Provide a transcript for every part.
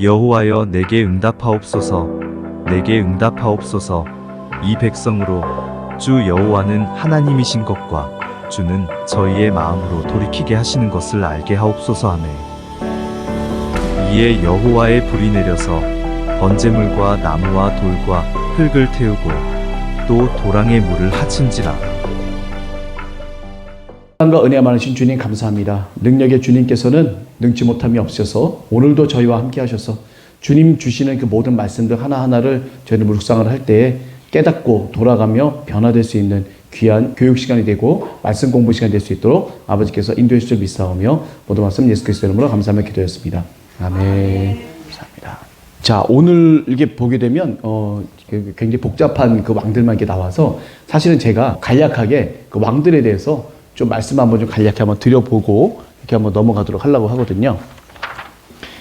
여호와여 내게 응답하옵소서. 내게 응답하옵소서. 이 백성으로 주 여호와는 하나님이신 것과 주는 저희의 마음으로 돌이키게 하시는 것을 알게 하옵소서 하매 이에 여호와의 불이 내려서 번제물과 나무와 돌과 흙을 태우고 또 도랑의 물을 하친지라. 사랑과 은혜 많으신 주님 감사합니다. 능력의 주님께서는 능치 못함이 없어서 오늘도 저희와 함께 하셔서 주님 주시는 그 모든 말씀들 하나하나를 저희는 묵상을 할 때에 깨닫고 돌아가며 변화될 수 있는 귀한 교육 시간이 되고 말씀 공부 시간이 될 수 있도록 아버지께서 인도해 주실 줄 믿사오며 모든 말씀 예수 그리스도의 이름으로 감사하며 기도했습니다. 아멘. 감사합니다. 자, 오늘 이렇게 보게 되면 굉장히 복잡한 그 왕들만 이렇게 나와서 사실은 제가 간략하게 그 왕들에 대해서 좀 말씀 한번 좀 간략히 한번 드려보고 이렇게 한번 넘어가도록 하려고 하거든요.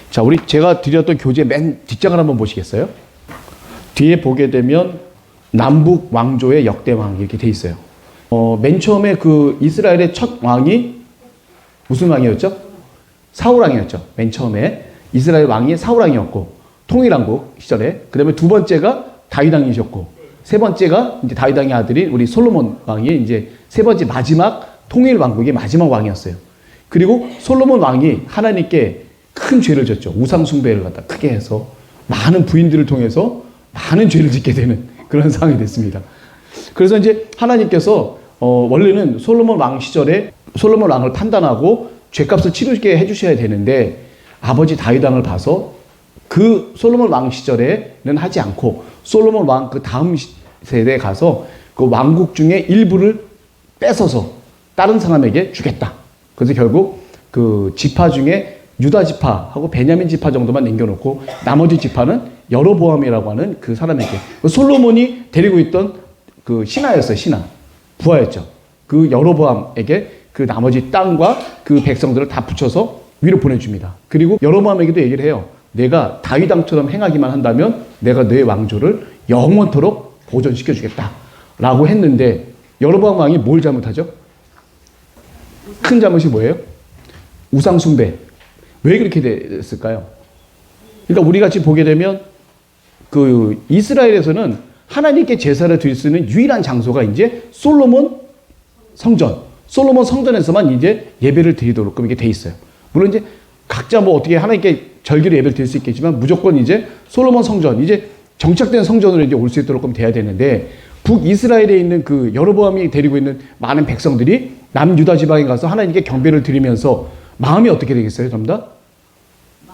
자, 제가 드렸던 교재 맨 뒷장을 한번 보시겠어요? 뒤에 보게 되면 남북 왕조의 역대왕 이렇게 돼 있어요. 맨 처음에 그 이스라엘의 첫 왕이 무슨 왕이었죠? 사울 왕이었죠. 맨 처음에 이스라엘 왕이 사울 왕이었고 통일왕국 시절에, 그 다음에 두 번째가 다윗 왕이셨고 세 번째가 이제 다윗 왕의 아들인 우리 솔로몬 왕이 이제 세 번째 마지막 통일 왕국의 마지막 왕이었어요. 그리고 솔로몬 왕이 하나님께 큰 죄를 졌죠. 우상 숭배를 갖다 크게 해서 많은 부인들을 통해서 많은 죄를 짓게 되는 그런 상황이 됐습니다. 그래서 이제 하나님께서 원래는 솔로몬 왕 시절에 솔로몬 왕을 판단하고 죄값을 치르게 해주셔야 되는데 아버지 다윗 왕을 봐서 그 솔로몬 왕 시절에는 하지 않고 솔로몬 왕 그 다음 세대에 가서 그 왕국 중에 일부를 뺏어서 다른 사람에게 주겠다. 그래서 결국 그 지파 중에 유다 지파하고 베냐민 지파 정도만 남겨놓고 나머지 지파는 여로보암이라고 하는 그 사람에게, 솔로몬이 데리고 있던 그 신하였어요. 신하. 부하였죠. 그 여로보암에게 그 나머지 땅과 그 백성들을 다 붙여서 위로 보내줍니다. 그리고 여로보암에게도 얘기를 해요. 내가 다윗 왕처럼 행하기만 한다면 내가 내 왕조를 영원토록 보존시켜 주겠다 라고 했는데 여로보암 왕이 뭘 잘못하죠? 큰 잘못이 뭐예요? 우상 숭배. 왜 그렇게 됐을까요? 그러니까 우리가 지금 보게 되면 그 이스라엘에서는 하나님께 제사를 드릴 수 있는 유일한 장소가 이제 솔로몬 성전. 솔로몬 성전에서만 이제 예배를 드리도록 이렇게 돼 있어요. 물론 이제 각자 뭐 어떻게 하나님께 절기로 예배를 드릴 수 있겠지만 무조건 이제 솔로몬 성전, 이제 정착된 성전으로 이제 올 수 있도록 돼야 되는데 북이스라엘에 있는 그 여로보암이 데리고 있는 많은 백성들이 남유다 지방에 가서 하나님께 경배를 드리면서 마음이 어떻게 되겠어요? 전부 다?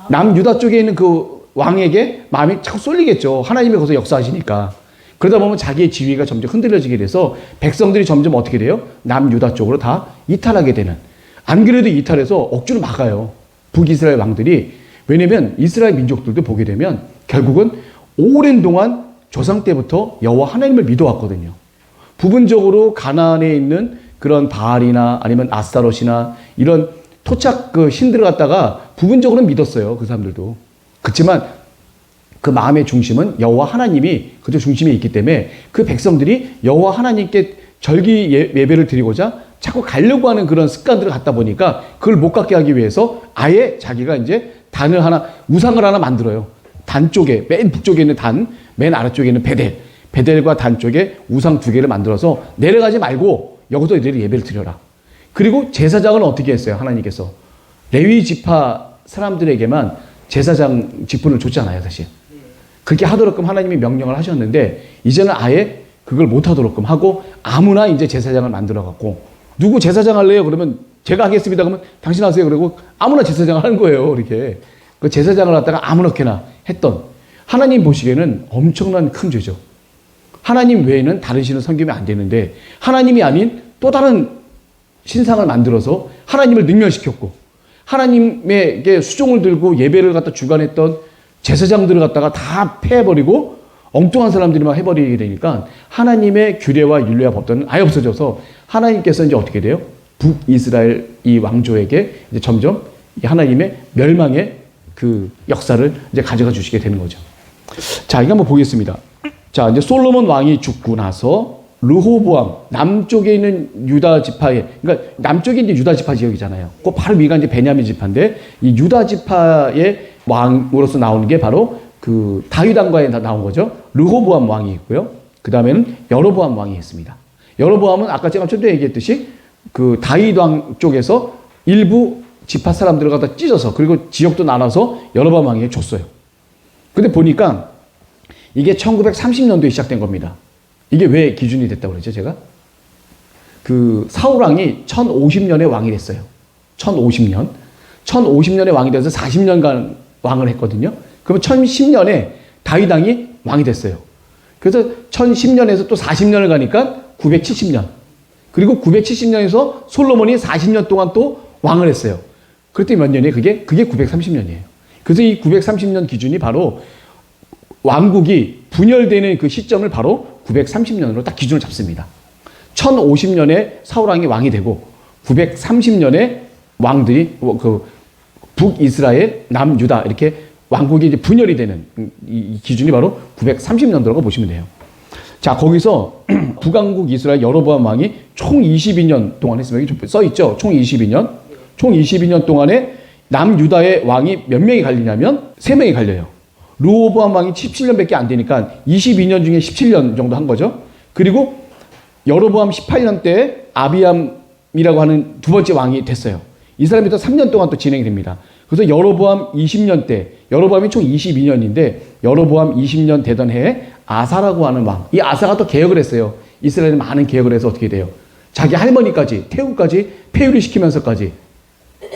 남유다 쪽에 있는 그 왕에게 마음이 자꾸 쏠리겠죠. 하나님이 거기서 역사하시니까. 그러다 보면 자기의 지위가 점점 흔들려지게 돼서 백성들이 점점 어떻게 돼요? 남유다 쪽으로 다 이탈하게 되는. 안 그래도 이탈해서 억지로 막아요. 북이스라엘 왕들이. 왜냐면 이스라엘 민족들도 보게 되면 결국은 오랜 동안 조상 때부터 여호와 하나님을 믿어왔거든요. 부분적으로 가나안에 있는 그런 바알이나 아니면 아스타롯이나 이런 토착 그 신들을 갖다가 부분적으로 믿었어요. 그 사람들도. 그렇지만 그 마음의 중심은 여호와 하나님이 그저 중심에 있기 때문에 그 백성들이 여호와 하나님께 절기 예배를 드리고자 자꾸 가려고 하는 그런 습관들을 갖다 보니까 그걸 못 갖게 하기 위해서 아예 자기가 이제 단을 하나, 우상을 하나 만들어요. 단 쪽에, 맨 북쪽에 있는 단, 맨 아래쪽에 있는 베델. 베델과 단 쪽에 우상 두 개를 만들어서 내려가지 말고 여기서 이들이 예배를 드려라. 그리고 제사장은 어떻게 했어요? 하나님께서. 레위 지파 사람들에게만 제사장 직분을 줬잖아요, 사실. 그렇게 하도록끔 하나님이 명령을 하셨는데 이제는 아예 그걸 못 하도록끔 하고 아무나 이제 제사장을 만들어 갖고 누구 제사장 할래요? 그러면 제가 하겠습니다. 그러면 당신 하세요. 그리고 아무나 제사장을 하는 거예요. 이렇게. 그 제사장을 갖다가 아무렇게나 했던, 하나님 보시기에는 엄청난 큰 죄죠. 하나님 외에는 다른 신을 섬기면 안 되는데 하나님이 아닌 또 다른 신상을 만들어서 하나님을 능멸시켰고 하나님에게 수종을 들고 예배를 갖다 주관했던 제사장들을 갖다가 다 패해버리고 엉뚱한 사람들이만 해버리게 되니까 하나님의 규례와 율례와 법도는 아예 없어져서 하나님께서 이제 어떻게 돼요? 북이스라엘 이 왕조에게 이제 점점 하나님의 멸망의 그 역사를 이제 가져가 주시게 되는 거죠. 자, 이거 한번 보겠습니다. 자, 이제 솔로몬 왕이 죽고 나서 르호보암, 남쪽에 있는 유다 지파의, 그러니까 남쪽에 이제 유다 지파 지역이잖아요. 그 바로 위가 이제 베냐민 지파인데, 이 유다 지파의 왕으로서 나오는 게 바로 그 다윗 왕가에 나온 거죠. 르호보암 왕이 있고요. 그 다음에는 여로보암 왕이 있습니다. 여로보암은 아까 제가 좀 전에 얘기했듯이 그 다윗 왕 쪽에서 일부 지파 사람들을 갖다 찢어서, 그리고 지역도 나눠서 여로보암 왕에게 줬어요. 근데 보니까 이게 1930년도에 시작된 겁니다. 이게 왜 기준이 됐다고 그러죠, 제가? 그 사울왕이 1050년에 왕이 됐어요. 1050년. 1050년에 왕이 돼서 40년간 왕을 했거든요. 그러면 1010년에 다윗 왕이 왕이 됐어요. 그래서 1010년에서 또 40년을 가니까 970년. 그리고 970년에서 솔로몬이 40년 동안 또 왕을 했어요. 그랬더니 몇 년이에요? 그게 930년이에요. 그래서 이 930년 기준이 바로 왕국이 분열되는 그 시점을 바로 930년으로 딱 기준을 잡습니다. 1050년에 사울왕이 왕이 되고 930년에 왕들이 그 북이스라엘, 남유다 이렇게 왕국이 이제 분열이 되는 이 기준이 바로 930년도라고 보시면 돼요. 자, 거기서 북왕국 이스라엘 여로보암 왕이 총 22년 동안 했습니다. 여기 써 있죠. 총 22년. 총 22년 동안에 남유다의 왕이 몇 명이 갈리냐면 3명이 갈려요. 르호보암 왕이 17년밖에 안 되니까 22년 중에 17년 정도 한 거죠. 그리고 여로보암 18년 때 아비암이라고 하는 두 번째 왕이 됐어요. 이 사람이 또 3년 동안 또 진행이 됩니다. 그래서 여로보암 20년 때, 여로보암이 총 22년인데 여로보암 20년 되던 해에 아사라고 하는 왕, 이 아사가 또 개혁을 했어요. 이스라엘에 많은 개혁을 해서 어떻게 돼요? 자기 할머니까지, 태우까지 폐위를 시키면서까지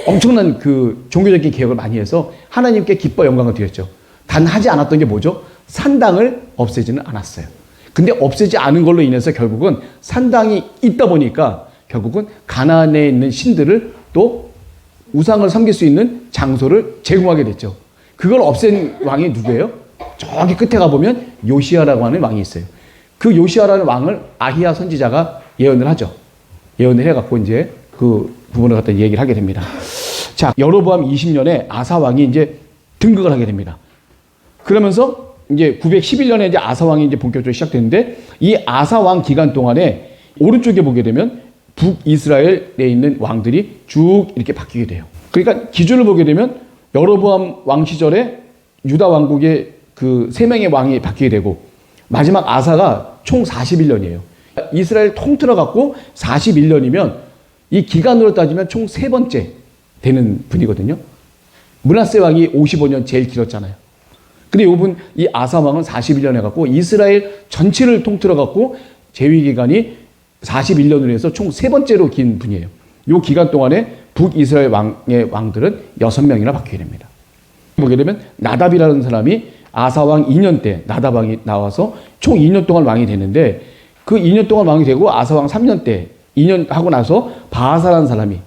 엄청난 그 종교적인 개혁을 많이 해서 하나님께 기뻐 영광을 드렸죠. 단 하지 않았던 게 뭐죠? 산당을 없애지는 않았어요. 근데 없애지 않은 걸로 인해서 결국은 산당이 있다 보니까 결국은 가나안에 있는 신들을 또 우상을 섬길 수 있는 장소를 제공하게 됐죠. 그걸 없앤 왕이 누구예요? 저기 끝에 가보면 요시야라고 하는 왕이 있어요. 그 요시야라는 왕을 아히야 선지자가 예언을 하죠. 예언을 해갖고 이제 그 부분을 갖다 얘기를 하게 됩니다. 자, 여로보암 20년에 아사 왕이 이제 등극을 하게 됩니다. 그러면서 이제 911년에 이제 아사 왕이 이제 본격적으로 시작되는데 이 아사 왕 기간 동안에 오른쪽에 보게 되면 북이스라엘에 있는 왕들이 쭉 이렇게 바뀌게 돼요. 그러니까 기준을 보게 되면 여로보암 왕 시절에 유다 왕국의 그 3명의 왕이 바뀌게 되고 마지막 아사가 총 41년이에요. 이스라엘 통틀어 갖고 41년이면 이 기간으로 따지면 총 3번째 되는 분이거든요. 므낫세 왕이 55년 제일 길었잖아요. 근데 이 아사 왕은 41년 해갖고 이스라엘 전체를 통틀어 갖고 재위 기간이 41년으로 해서 총 3번째로 긴 분이에요. 이 기간 동안에 북이스라엘 왕의 왕들은 6명이나 바뀌게 됩니다. 보게 되면 나답이라는 사람이 아사 왕 2년 때 나답 왕이 나와서 총 2년 동안 왕이 되는데 그 2년 동안 왕이 되고 아사 왕 3년 때 2년 하고 나서 바하사라는 사람이,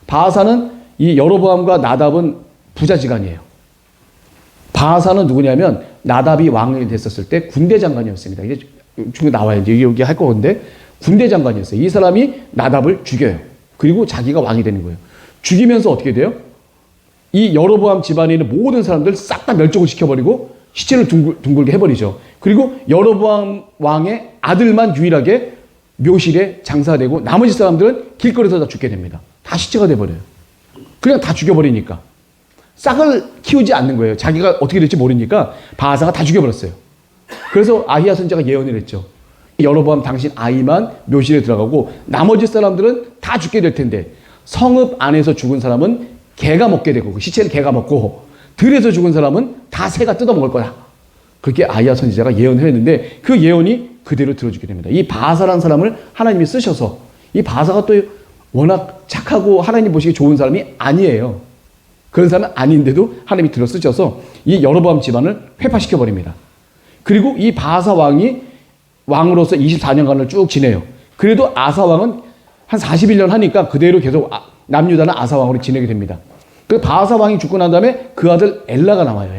바하사는 이 여로보암과 나답은 부자지간이에요. 바하사는 누구냐면 나답이 왕이 됐었을 때 군대 장관이었습니다. 이게 중에 나와요. 이제 여기 할 건데 군대 장관이었어요. 이 사람이 나답을 죽여요. 그리고 자기가 왕이 되는 거예요. 죽이면서 어떻게 돼요? 이 여로보암 집안에 있는 모든 사람들 싹 다 멸종을 시켜버리고 시체를 둥글게 해버리죠. 그리고 여로보암 왕의 아들만 유일하게 묘실에 장사되고 나머지 사람들은 길거리에서 다 죽게 됩니다. 다 시체가 돼버려요. 그냥 다 죽여버리니까. 싹을 키우지 않는 거예요. 자기가 어떻게 될지 모르니까 바하사가 다 죽여버렸어요. 그래서 아히야 선지자가 예언을 했죠. 여로보암 당신 아이만 묘실에 들어가고 나머지 사람들은 다 죽게 될 텐데 성읍 안에서 죽은 사람은 개가 먹게 되고 그 시체를 개가 먹고 들에서 죽은 사람은 다 새가 뜯어먹을 거야. 그렇게 아히야 선지자가 예언을 했는데 그 예언이 그대로 들어주게 됩니다. 이 바하사라는 사람을 하나님이 쓰셔서 이 바하사가 또 워낙 착하고 하나님 보시기 좋은 사람이 아니에요. 그런 사람은 아닌데도 하나님이 들어 쓰셔서 이 여로보암 집안을 회파시켜버립니다. 그리고 이 바하사 왕이 왕으로서 24년간을 쭉 지내요. 그래도 아사 왕은 한 41년 하니까 그대로 계속 남유다는 아사 왕으로 지내게 됩니다. 그 바하사 왕이 죽고 난 다음에 그 아들 엘라가 나와요.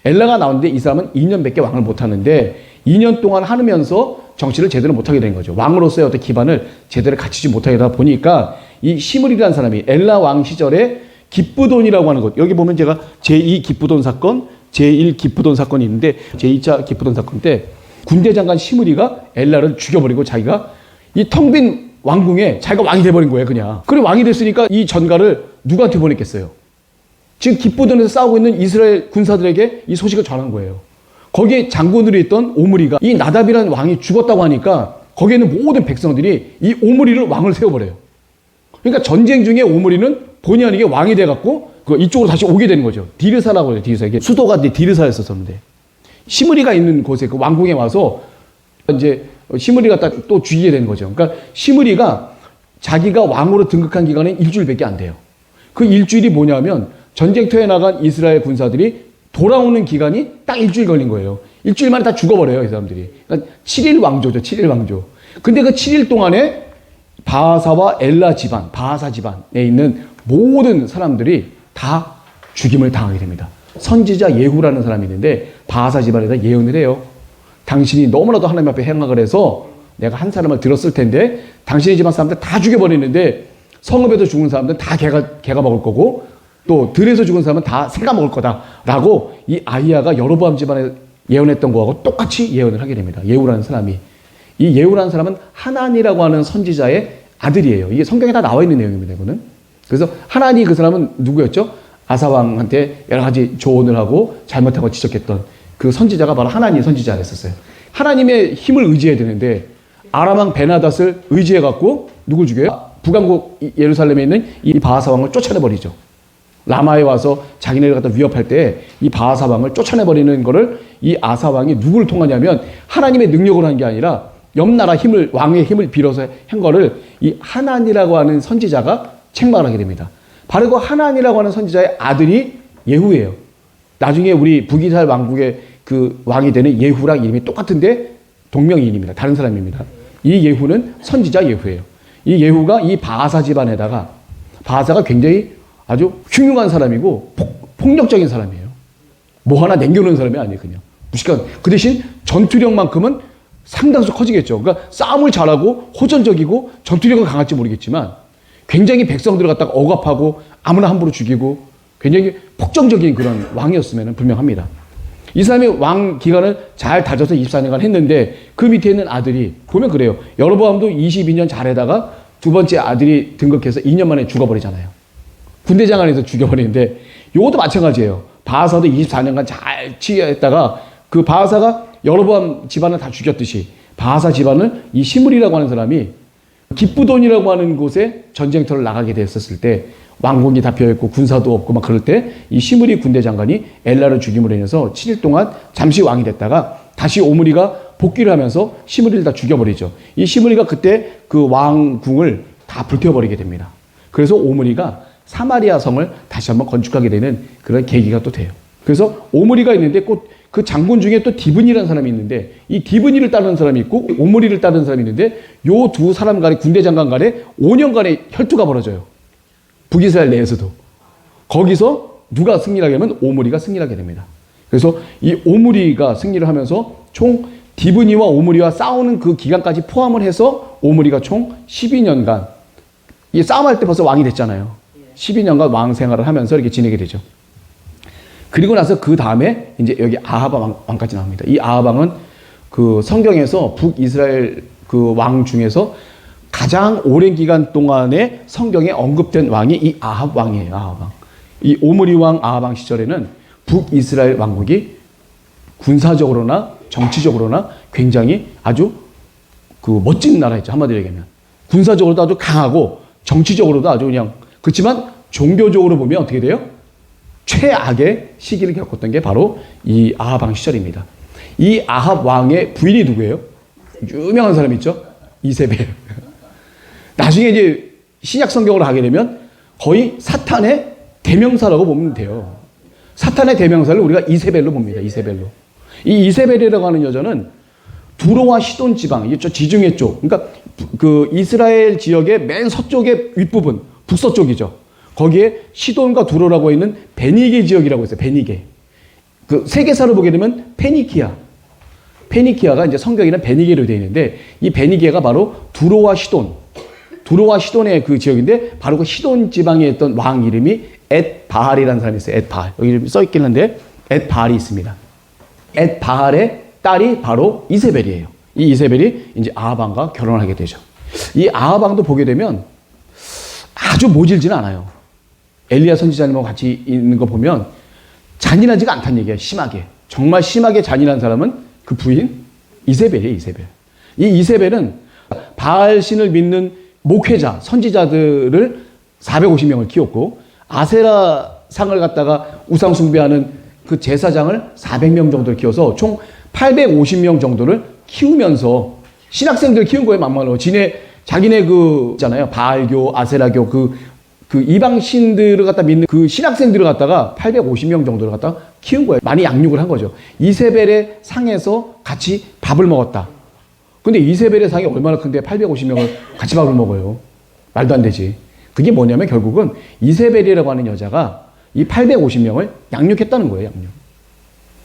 엘라가 나오는데 이 사람은 2년밖에 왕을 못하는데 2년 동안 하면서 정치를 제대로 못하게 된 거죠. 왕으로서의 어떤 기반을 제대로 갖추지 못하게 되다 보니까 이 시므리라는 사람이 엘라 왕 시절에 기쁘돈이라고 하는 것, 여기 보면 제가 제2 기쁘돈 사건, 제1 기쁘돈 사건이 있는데 제2차 기쁘돈 사건 때 군대 장관 시므리가 엘라를 죽여버리고 자기가 이 텅 빈 왕궁에 자기가 왕이 돼버린 거예요, 그냥. 그리고 왕이 됐으니까 이 전가를 누구한테 보냈겠어요? 지금 기브돈에서 싸우고 있는 이스라엘 군사들에게 이 소식을 전한 거예요. 거기에 장군으로 있던 오므리가 이 나답이라는 왕이 죽었다고 하니까 거기에 있는 모든 백성들이 이 오므리를 왕을 세워버려요. 그러니까 전쟁 중에 오므리는 본의 아니게 왕이 돼갖고 이쪽으로 다시 오게 되는 거죠. 디르사라고 해요. 디르사. 이게 수도가 디르사였었는데 시므리가 있는 곳에 그 왕궁에 와서 이제 시므리가 또 죽이게 되는 거죠. 그러니까 시므리가 자기가 왕으로 등극한 기간은 일주일밖에 안 돼요. 그 일주일이 뭐냐면 전쟁터에 나간 이스라엘 군사들이 돌아오는 기간이 딱 일주일 걸린 거예요. 일주일 만에 다 죽어버려요, 이 사람들이. 그러니까 7일 왕조죠, 7일 왕조. 근데 그 7일 동안에 바하사와 엘라 집안, 바하사 집안에 있는 모든 사람들이 다 죽임을 당하게 됩니다. 선지자 예후라는 사람이 있는데 바하사 집안에다 예언을 해요. 당신이 너무나도 하나님 앞에 행악을 해서 내가 한 사람을 들었을 텐데 당신의 집안 사람들 다 죽여버리는데 성읍에서 죽은 사람들은 다 개가 먹을 거고 또 들에서 죽은 사람은 다 새가 먹을 거다라고 이 아히야가 여로보암 집안에 예언했던 거하고 똑같이 예언을 하게 됩니다. 예후라는 사람이. 이 예후라는 사람은 하나니라고 하는 선지자의 아들이에요. 이게 성경에 다 나와 있는 내용입니다, 이거는. 그래서 하나니 그 사람은 누구였죠? 아사왕한테 여러 가지 조언을 하고 잘못하고 지적했던 그 선지자가 바로 하나니 선지자였었어요. 하나님의 힘을 의지해야 되는데 아람왕 베나닷을 의지해갖고 누굴 죽여요? 북왕국 예루살렘에 있는 이 바하사 왕을 쫓아내버리죠. 라마에 와서 자기네를 갖다 위협할 때 이 바하사 왕을 쫓아내버리는 거를 이 아사 왕이 누구를 통하냐면 하나님의 능력으로 한 게 아니라 옆나라 힘을, 왕의 힘을 빌어서 한 거를 이 하나니라고 하는 선지자가 책망하게 됩니다. 바로 그 하나니라고 하는 선지자의 아들이 예후예요. 나중에 우리 북이스라엘 왕국의 그 왕이 되는 예후랑 이름이 똑같은데 동명이인입니다. 다른 사람입니다. 이 예후는 선지자 예후예요. 이 예후가 이 바하사 집안에다가 바하사가 굉장히 아주 흉흉한 사람이고 폭력적인 사람이에요. 뭐 하나 남겨놓은 사람이 아니에요. 그냥 무식한. 그 대신 전투력만큼은 상당수 커지겠죠. 그러니까 싸움을 잘하고 호전적이고 전투력은 강할지 모르겠지만 굉장히 백성들을 갖다가 억압하고 아무나 함부로 죽이고 굉장히 폭정적인 그런 왕이었으면 분명합니다. 이 사람이 왕 기간을 잘 다져서 24년간 했는데 그 밑에 있는 아들이 보면 그래요. 여로보암도 22년 잘하다가 두 번째 아들이 등극해서 2년 만에 죽어버리잖아요. 군대장 안에서 죽여버리는데 이것도 마찬가지예요. 바하사도 24년간 잘 치유했다가 그 바하사가 여로보암 집안을 다 죽였듯이 바하사 집안을 이 시므리라고 하는 사람이 기브돈이라고 하는 곳에 전쟁터를 나가게 됐었을 때 왕궁이 다 비어있고 군사도 없고 막 그럴 때 이 시므리 군대 장관이 엘라를 죽임으로 인해서 7일 동안 잠시 왕이 됐다가 다시 오므리가 복귀를 하면서 시므리를 다 죽여버리죠. 이 시므리가 그때 그 왕궁을 다 불태워버리게 됩니다. 그래서 오므리가 사마리아 성을 다시 한번 건축하게 되는 그런 계기가 또 돼요. 그래서 오므리가 있는데 꼭 그 장군 중에 또 디브니라는 사람이 있는데 이 디브니를 따르는 사람이 있고 오므리를 따르는 사람이 있는데 요 두 사람 간에 군대 장관 간에 5년간의 혈투가 벌어져요. 북이스라엘 내에서도. 거기서 누가 승리하게 하면 오므리가 승리하게 됩니다. 그래서 이 오므리가 승리를 하면서 총 디브니와 오므리와 싸우는 그 기간까지 포함을 해서 오므리가 총 12년간 이 싸움할 때 벌써 왕이 됐잖아요. 12년간 왕 생활을 하면서 이렇게 지내게 되죠. 그리고 나서 그 다음에 이제 여기 아합 왕까지 나옵니다. 이 아합 왕은 그 성경에서 북이스라엘 그 왕 중에서 가장 오랜 기간 동안에 성경에 언급된 왕이 이 아합 왕이에요. 아합 왕. 이 오므리 왕 아합 왕 시절에는 북이스라엘 왕국이 군사적으로나 정치적으로나 굉장히 아주 그 멋진 나라였죠. 한마디로 얘기하면. 군사적으로도 아주 강하고 정치적으로도 아주 그냥 그렇지만 종교적으로 보면 어떻게 돼요? 최악의 시기를 겪었던 게 바로 이 아합 왕 시절입니다. 이 아합 왕의 부인이 누구예요? 유명한 사람 있죠? 이세벨. 나중에 이제 신약 성경으로 하게 되면 거의 사탄의 대명사라고 보면 돼요. 사탄의 대명사를 우리가 이세벨로 봅니다. 이세벨로. 이 이세벨이라고 하는 여자는 두로와 시돈 지방, 이쪽 지중해 쪽, 그러니까 그 이스라엘 지역의 맨 서쪽의 윗부분, 북서쪽이죠. 거기에 시돈과 두로라고 있는 베니게 지역이라고 있어요. 베니게. 그 세계사를 보게 되면 페니키아. 페니키아가 이제 성경에는 베니게로 되어 있는데 이 베니게가 바로 두로와 시돈. 두로와 시돈의 그 지역인데 바로 그 시돈 지방에 있던 왕 이름이 엣바할이라는 사람이 있어요. 엣바할. 여기 써 있긴 한데 엣바할이 있습니다. 엣바할의 딸이 바로 이세벨이에요. 이 이세벨이 이제 아하방과 결혼을 하게 되죠. 이 아하방도 보게 되면 아주 모질지는 않아요. 엘리야 선지자님하고 같이 있는 거 보면 잔인하지가 않다는 얘기예요. 심하게. 정말 심하게 잔인한 사람은 그 부인 이세벨이에요. 이세벨. 이 이세벨은 바알 신을 믿는 목회자, 선지자들을 450명을 키웠고 아세라 상을 갖다가 우상 숭배하는 그 제사장을 400명 정도를 키워서 총 850명 정도를 키우면서 신학생들 키운 거예요. 막말로. 자기네 그 있잖아요. 바알교, 아세라교 그 이방 신들을 갖다 믿는 그 신학생들을 갖다가 850명 정도를 갖다가 키운 거예요. 많이 양육을 한 거죠. 이세벨의 상에서 같이 밥을 먹었다. 근데 이세벨의 상이 얼마나 큰데 850명을 같이 밥을 먹어요. 말도 안 되지. 그게 뭐냐면 결국은 이세벨이라고 하는 여자가 이 850명을 양육했다는 거예요. 양육.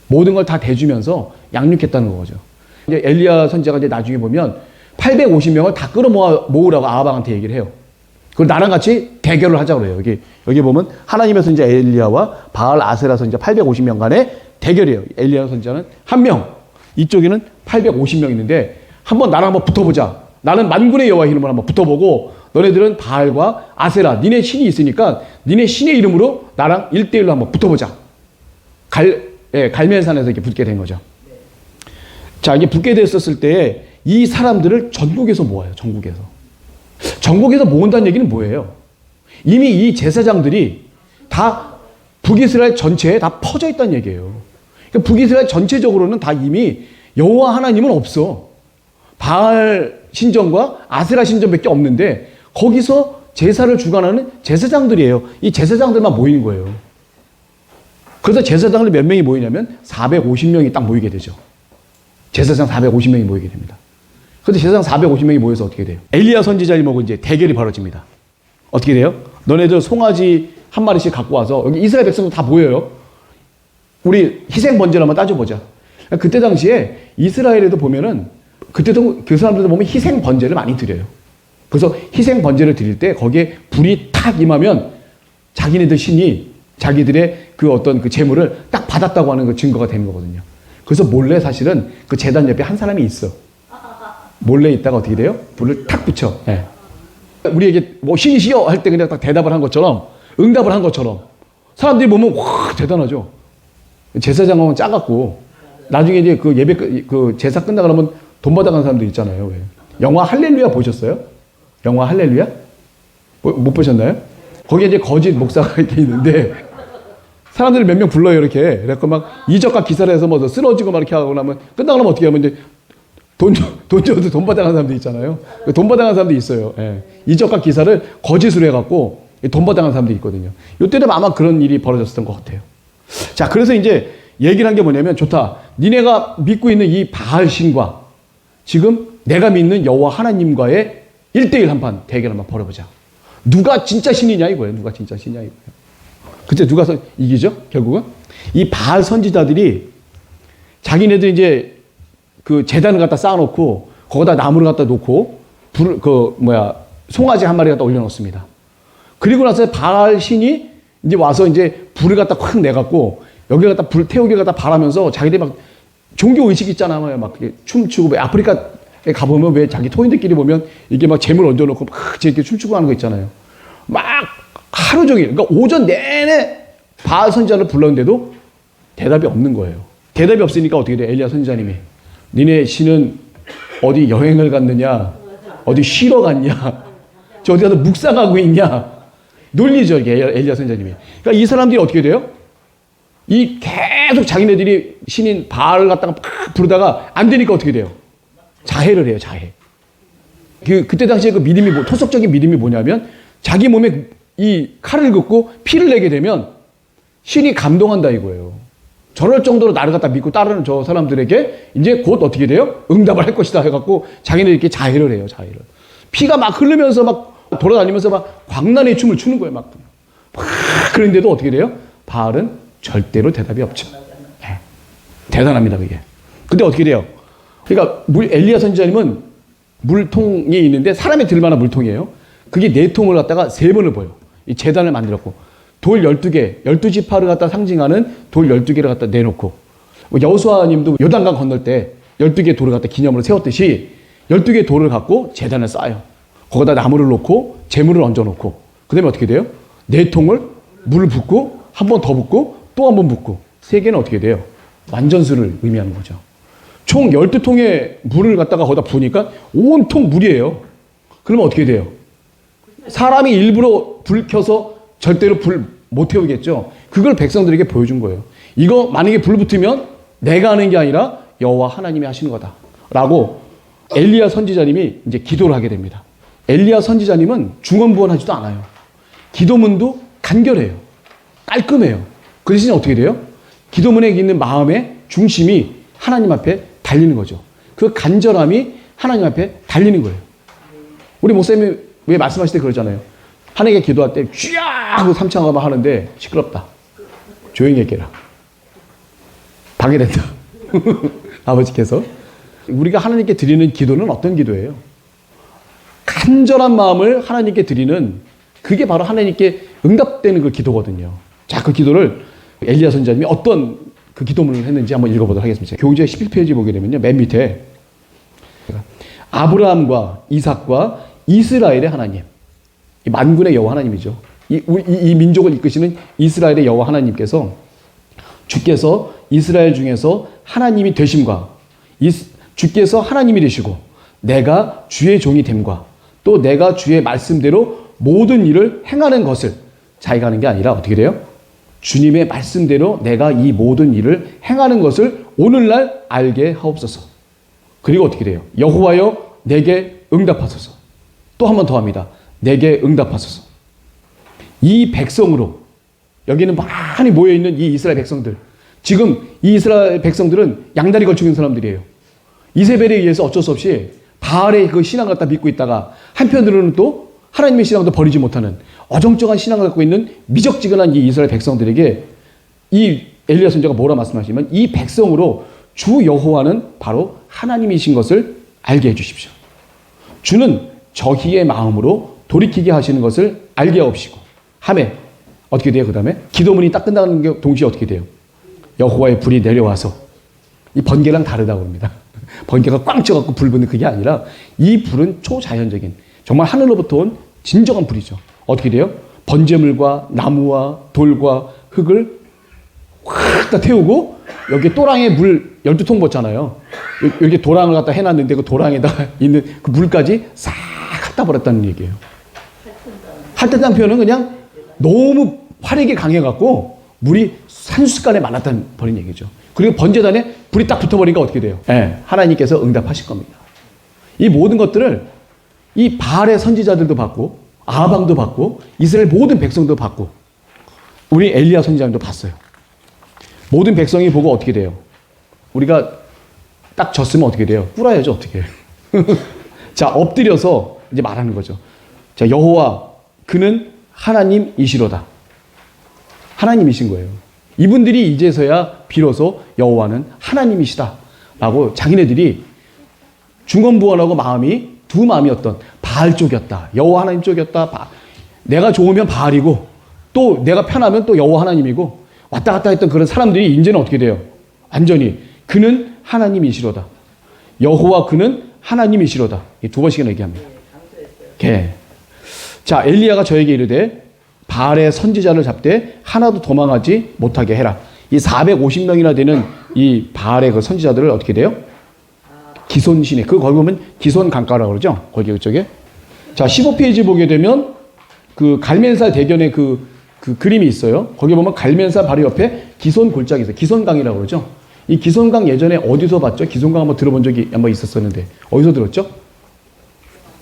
모든 걸 다 대주면서 양육했다는 거죠. 이제 엘리야 선지자가 이제 나중에 보면 850명을 다 끌어모으라고 아하방한테 얘기를 해요. 그걸 나랑 같이 대결을 하자고 그래요. 여기 보면 하나님의 선지자 엘리야와 바알 아세라 선지자 850명 간의 대결이에요. 엘리야 선지자는 한 명, 이쪽에는 850명 있는데 나랑 한번 붙어보자. 나는 만군의 여호와 이름으로 한번 붙어보고 너네들은 바알과 아세라, 니네 신이 있으니까 니네 신의 이름으로 나랑 1대1로 한번 붙어보자. 갈멜산에서 이렇게 붙게 된 거죠. 자, 이게 붙게 됐었을 때 이 사람들을 전국에서 모아요. 전국에서 모은다는 얘기는 뭐예요? 이미 이 제사장들이 다 북이스라엘 전체에 다 퍼져 있다는 얘기예요. 그러니까 북이스라엘 전체적으로는 다 이미 여호와 하나님은 없어. 바알 신전과 아세라 신전밖에 없는데 거기서 제사를 주관하는 제사장들이에요. 이 제사장들만 모이는 거예요. 그래서 제사장들 몇 명이 모이냐면 450명이 딱 모이게 되죠. 제사장 450명이 모이게 됩니다. 그런데 제사장 450명이 모여서 어떻게 돼요? 엘리야 선지자님하고 이제 대결이 벌어집니다. 어떻게 돼요? 너네들 송아지 한 마리씩 갖고 와서 여기 이스라엘 백성들 다 모여요. 우리 희생 번제를 한번 따져보자. 그때 당시에 이스라엘에도 보면은 그때도 그 사람들도 보면 희생 번제를 많이 드려요. 그래서 희생 번제를 드릴 때 거기에 불이 탁 임하면 자기네들 신이 자기들의 그 어떤 그 재물을 딱 받았다고 하는 그 증거가 되는 거거든요. 그래서 몰래 사실은 그 제단 옆에 한 사람이 있어. 몰래 있다가 어떻게 돼요? 불을 탁 붙여. 네. 우리에게 뭐 신이시여 할 때 그냥 딱 대답을 한 것처럼 응답을 한 것처럼 사람들이 보면 와 대단하죠. 제사장은 작았고 나중에 이제 그 예배 그 제사 끝나고 나면 돈 받아가는 사람들 있잖아요. 왜? 영화 할렐루야 보셨어요? 영화 할렐루야? 못 보셨나요? 거기에 이제 거짓 목사가 이렇게 있는데 사람들이 몇 명 불러요 이렇게. 그래서 막 이적과 기사를 해서 뭐 쓰러지고 막 이렇게 하고 나면 끝나고 나면 어떻게 하면 이제 돈 줘도 돈 받아가는 사람들 있잖아요. 돈 받아가는 사람도 있어요. 예. 이적과 기사를 거짓으로 해갖고 돈 받아가는 사람도 있거든요. 이때도 아마 그런 일이 벌어졌었던 것 같아요. 자, 그래서 이제 얘기를 한 게 뭐냐면 좋다. 니네가 믿고 있는 이 바알 신과 지금 내가 믿는 여호와 하나님과의 1대1 한판 대결 한번 벌여보자. 누가 진짜 신이냐 이거예요. 누가 진짜 신이냐 이거예요. 그때 누가 이기죠? 결국은 이 바알 선지자들이 자기네들 이제 그 제단을 갖다 쌓아놓고 거기다 나무를 갖다 놓고 송아지 한 마리 갖다 올려놓습니다. 그리고 나서 바알 신이 이제 와서 이제 불을 갖다 확 내갖고 여기 갖다 불 태우기 갖다 바라면서 자기들 막 종교 의식 있잖아요. 막 춤추고 왜 아프리카에 가보면 왜 자기 토인들끼리 보면 이게 막 재물 얹어놓고 막 이렇게 춤추고 하는 거 있잖아요. 막 하루 종일 그러니까 오전 내내 바알 선지자를 불렀는데도 대답이 없는 거예요. 대답이 없으니까 어떻게 돼? 엘리야 선지자님이 니네 신은 어디 여행을 갔느냐? 어디 쉬러 갔냐? 저 어디 가서 묵상하고 있냐? 놀리죠, 이게 엘리야 선지자님이. 그러니까 이 사람들이 어떻게 돼요? 이 계속 자기네들이 신인 바알을 갖다가 막 부르다가 안 되니까 어떻게 돼요? 자해를 해요, 자해. 그때 당시에 그 믿음이 토속적인 믿음이 뭐냐면 자기 몸에 이 칼을 긋고 피를 내게 되면 신이 감동한다 이거예요. 저럴 정도로 나를 갖다 믿고 따르는 저 사람들에게 이제 곧 어떻게 돼요? 응답을 할 것이다 해갖고 자기네 이렇게 자해를 해요, 자해를. 피가 막 흐르면서 막 돌아다니면서 막 광란의 춤을 추는 거예요, 막. 그런데도 어떻게 돼요? 바알은 절대로 대답이 없죠. 네. 대단합니다, 그게. 근데 어떻게 돼요? 그러니까 엘리야 선지자님은 물통이 있는데 사람이 들 만한 물통이에요. 그게 4통을 갖다가 3번을 보여. 이 제단을 만들었고 돌 12개, 12지파를 갖다 상징하는 돌 12개를 갖다 내놓고 여호수아 님도 요단강 건널 때 12개의 돌을 갖다 기념으로 세웠듯이 12개의 돌을 갖고 제단을 쌓아요. 거기다 나무를 놓고 재물을 얹어놓고 그 다음에 어떻게 돼요? 4통을 물을 붓고 한 번 더 붓고 또 한 번 붓고 3개는 어떻게 돼요? 완전수를 의미하는 거죠. 총 12통의 물을 갖다가 거기다 부으니까 온통 물이에요. 그러면 어떻게 돼요? 사람이 일부러 불 켜서 절대로 불 못 태우겠죠. 그걸 백성들에게 보여준 거예요. 이거 만약에 불 붙으면 내가 하는 게 아니라 여호와 하나님이 하시는 거다. 라고 엘리야 선지자님이 이제 기도를 하게 됩니다. 엘리야 선지자님은 중언부언하지도 않아요. 기도문도 간결해요. 깔끔해요. 그 대신에 어떻게 돼요? 기도문에 있는 마음의 중심이 하나님 앞에 달리는 거죠. 그 간절함이 하나님 앞에 달리는 거예요. 우리 목사님이 왜 말씀하실 때 그러잖아요. 하나님께 기도할 때 쥐야 하고 삼창하고 하는데 시끄럽다. 조용히 얘기해라. 방해된다. 아버지께서. 우리가 하나님께 드리는 기도는 어떤 기도예요? 간절한 마음을 하나님께 드리는 그게 바로 하나님께 응답되는 그 기도거든요. 자, 그 기도를 엘리야 선지자님이 어떤 그 기도문을 했는지 한번 읽어보도록 하겠습니다. 교구제 11페이지 보게 되면요. 맨 밑에 아브라함과 이삭과 이스라엘의 하나님, 이 만군의 여호와 하나님이죠. 이 민족을 이끄시는 이스라엘의 여호와 하나님께서 주께서 이스라엘 중에서 하나님이 되심과 주께서 하나님이 되시고 내가 주의 종이 됨과 또 내가 주의 말씀대로 모든 일을 행하는 것을 자기가 하는 게 아니라 어떻게 돼요? 주님의 말씀대로 내가 이 모든 일을 행하는 것을 오늘날 알게 하옵소서. 그리고 어떻게 돼요? 여호와여 내게 응답하소서. 또 한 번 더 합니다. 내게 응답하소서. 이 백성으로 여기는 많이 모여있는 이 이스라엘 백성들, 지금 이 이스라엘 백성들은 양다리 걸치고 있는 사람들이에요. 이세벨에 의해서 어쩔 수 없이 바알의 그 신앙을 갖다 믿고 있다가 한편으로는 또 하나님의 신앙도 버리지 못하는 어정쩡한 신앙을 갖고 있는 미적지근한 이 이스라엘 백성들에게 이 엘리야 선지자가 뭐라 말씀하시면 이 백성으로 주 여호와는 바로 하나님이신 것을 알게 해주십시오. 주는 저희의 마음으로 돌이키게 하시는 것을 알게 하옵시고 하매 어떻게 돼요? 그 다음에 기도문이 딱 끝나는 게 동시에 어떻게 돼요? 여호와의 불이 내려와서 이 번개랑 다르다고 합니다. 번개가 꽝 쪄갖고 불 붙는 그게 아니라 이 불은 초자연적인 정말 하늘로부터 온 진정한 불이죠. 어떻게 돼요? 번제물과 나무와 돌과 흙을 확 다 태우고 여기 또랑에 물 12통 붓잖아요. 이렇게 도랑을 갖다 해놨는데 그 도랑에다가 있는 그 물까지 싹 갖다 버렸다는 얘기예요. 할때당 표현은 그냥 너무 화력이 강해갖고 물이 산수간에 많았다는 버린 얘기죠. 그리고 번제단에 불이 딱 붙어버리니까 어떻게 돼요? 네, 하나님께서 응답하실 겁니다. 이 모든 것들을 이 바알의 선지자들도 받고 아방도 받고 이스라엘 모든 백성도 받고 우리 엘리야 선지자님도 봤어요. 모든 백성이 보고 어떻게 돼요? 우리가 딱 졌으면 어떻게 돼요? 꿇어야죠, 어떻게 해요? 자, 엎드려서 이제 말하는 거죠. 자, 여호와 그는 하나님이시로다. 하나님이신 거예요. 이분들이 이제서야 비로소 여호와는 하나님이시다 라고 자기네들이 중언부언하고 마음이 두 마음이었던 바알 쪽이었다. 여호와 하나님 쪽이었다. 내가 좋으면 바알이고 또 내가 편하면 또 여호와 하나님이고 왔다 갔다 했던 그런 사람들이 이제는 어떻게 돼요? 완전히 그는 하나님이시로다. 여호와 그는 하나님이시로다. 두 번씩이나 얘기합니다. 자, 엘리야가 저에게 이르되 바알의 선지자를 잡되 하나도 도망하지 못하게 해라. 이 450명이나 되는 이 바알의 그 선지자들을 어떻게 돼요? 기손신에 그 거기 보면 기손 강가라고 그러죠. 거기 그쪽에. 자, 15페이지 보게 되면 그 갈멘살 대견의 그 그림이 있어요. 거기 보면 갈멘살 바로 옆에 기손 골짜기 있어요. 기손강이라고 그러죠. 이 기손강 예전에 어디서 봤죠? 기손강 한번 들어본 적이 한번 있었었는데 어디서 들었죠?